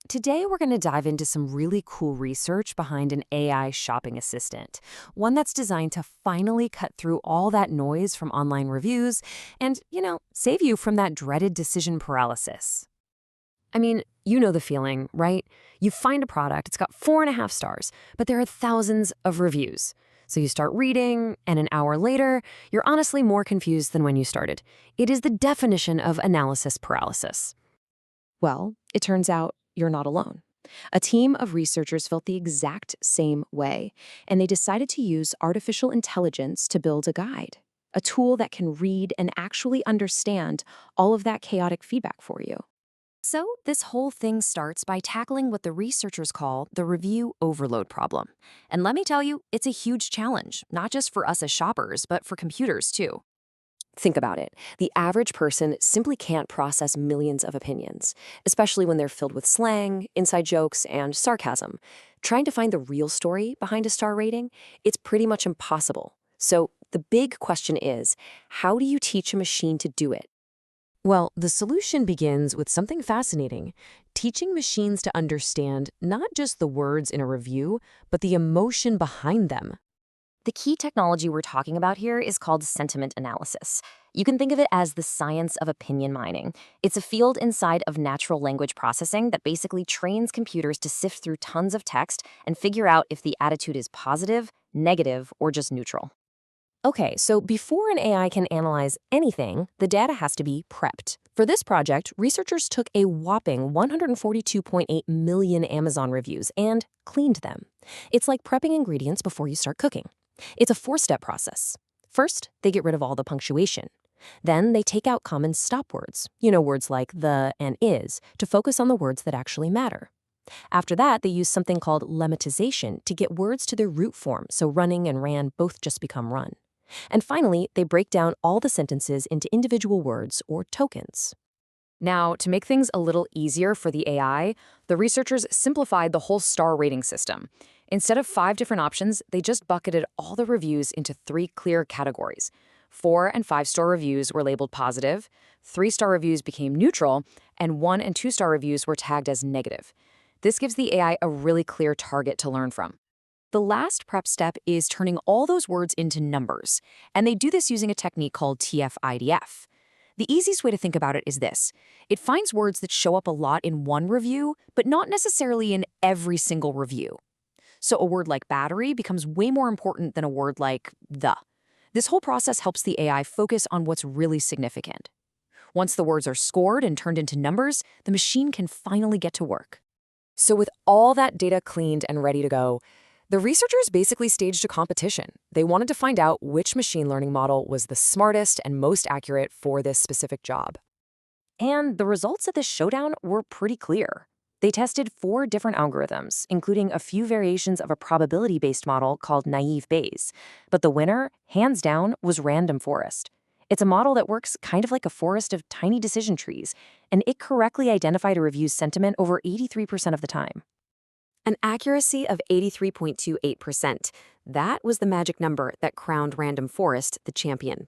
Today, we're going to dive into some really cool research behind an AI shopping assistant, one that's designed to finally cut through all that noise from online reviews and, save you from that dreaded decision paralysis. I mean, you know the feeling, right? You find a product, it's got 4.5 stars, but there are thousands of reviews. So you start reading, and an hour later, you're honestly more confused than when you started. It is the definition of analysis paralysis. Well, it turns out you're not alone. A team of researchers felt the exact same way, and they decided to use artificial intelligence to build a guide, a tool that can read and actually understand all of that chaotic feedback for you. So, this whole thing starts by tackling what the researchers call the review overload problem. And let me tell you, it's a huge challenge, not just for us as shoppers, but for computers too. Think about it. The average person simply can't process millions of opinions, especially when they're filled with slang, inside jokes, and sarcasm. Trying to find the real story behind a star rating, it's pretty much impossible. So the big question is, how do you teach a machine to do it? Well, the solution begins with something fascinating, teaching machines to understand not just the words in a review, but the emotion behind them. The key technology we're talking about here is called sentiment analysis. You can think of it as the science of opinion mining. It's a field inside of natural language processing that basically trains computers to sift through tons of text and figure out if the attitude is positive, negative, or just neutral. Okay, so before an AI can analyze anything, the data has to be prepped. For this project, researchers took a whopping 142.8 million Amazon reviews and cleaned them. It's like prepping ingredients before you start cooking. It's a four-step process. First, they get rid of all the punctuation. Then they take out common stop words, words like the and is, to focus on the words that actually matter. After that, they use something called lemmatization to get words to their root form, so running and ran both just become run. And finally, they break down all the sentences into individual words or tokens. Now, to make things a little easier for the AI, the researchers simplified the whole star rating system. Instead of 5 different options, they just bucketed all the reviews into 3 clear categories. 4- and 5-star reviews were labeled positive, 3-star reviews became neutral, and 1- and 2-star reviews were tagged as negative. This gives the AI a really clear target to learn from. The last prep step is turning all those words into numbers, and they do this using a technique called TF-IDF. The easiest way to think about it is this. It finds words that show up a lot in one review, but not necessarily in every single review. So a word like battery becomes way more important than a word like the. This whole process helps the AI focus on what's really significant. Once the words are scored and turned into numbers, the machine can finally get to work. So with all that data cleaned and ready to go, the researchers basically staged a competition. They wanted to find out which machine learning model was the smartest and most accurate for this specific job. And the results of this showdown were pretty clear. They tested 4 different algorithms, including a few variations of a probability-based model called naive Bayes. But the winner, hands down, was random forest. It's a model that works kind of like a forest of tiny decision trees, and it correctly identified a review's sentiment over 83% of the time. An accuracy of 83.28%. That was the magic number that crowned Random Forest the champion.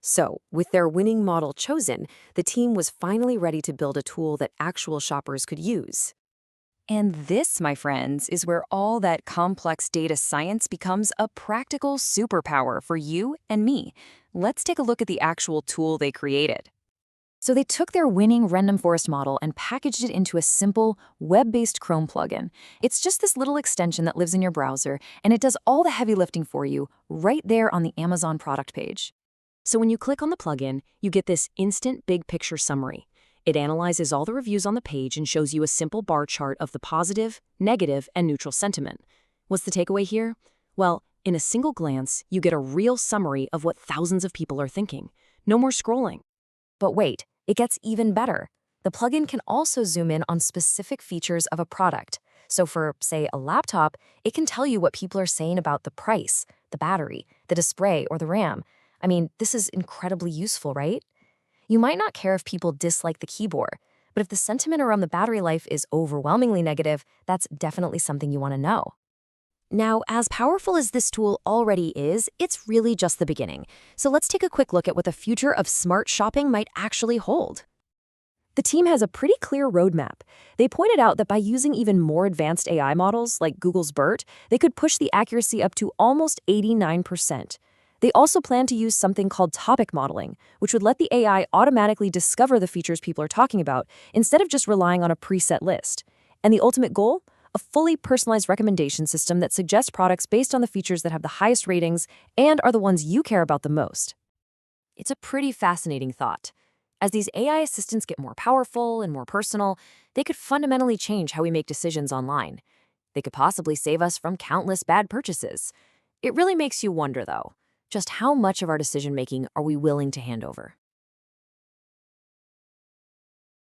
So, with their winning model chosen, the team was finally ready to build a tool that actual shoppers could use. And this, my friends, is where all that complex data science becomes a practical superpower for you and me. Let's take a look at the actual tool they created. So they took their winning Random Forest model and packaged it into a simple, web-based Chrome plugin. It's just this little extension that lives in your browser, and it does all the heavy lifting for you right there on the Amazon product page. So when you click on the plugin, you get this instant big picture summary. It analyzes all the reviews on the page and shows you a simple bar chart of the positive, negative, and neutral sentiment. What's the takeaway here? Well, in a single glance, you get a real summary of what thousands of people are thinking. No more scrolling. But wait, it gets even better. The plugin can also zoom in on specific features of a product. So for, say, a laptop, it can tell you what people are saying about the price, the battery, the display, or the RAM. I mean, this is incredibly useful, right? You might not care if people dislike the keyboard, but if the sentiment around the battery life is overwhelmingly negative, that's definitely something you want to know. Now, as powerful as this tool already is, it's really just the beginning. So let's take a quick look at what the future of smart shopping might actually hold. The team has a pretty clear roadmap. They pointed out that by using even more advanced AI models, like Google's BERT, they could push the accuracy up to almost 89%. They also plan to use something called topic modeling, which would let the AI automatically discover the features people are talking about instead of just relying on a preset list. And the ultimate goal? A fully personalized recommendation system that suggests products based on the features that have the highest ratings and are the ones you care about the most. It's a pretty fascinating thought. As these AI assistants get more powerful and more personal, they could fundamentally change how we make decisions online. They could possibly save us from countless bad purchases. It really makes you wonder, though, just how much of our decision-making are we willing to hand over?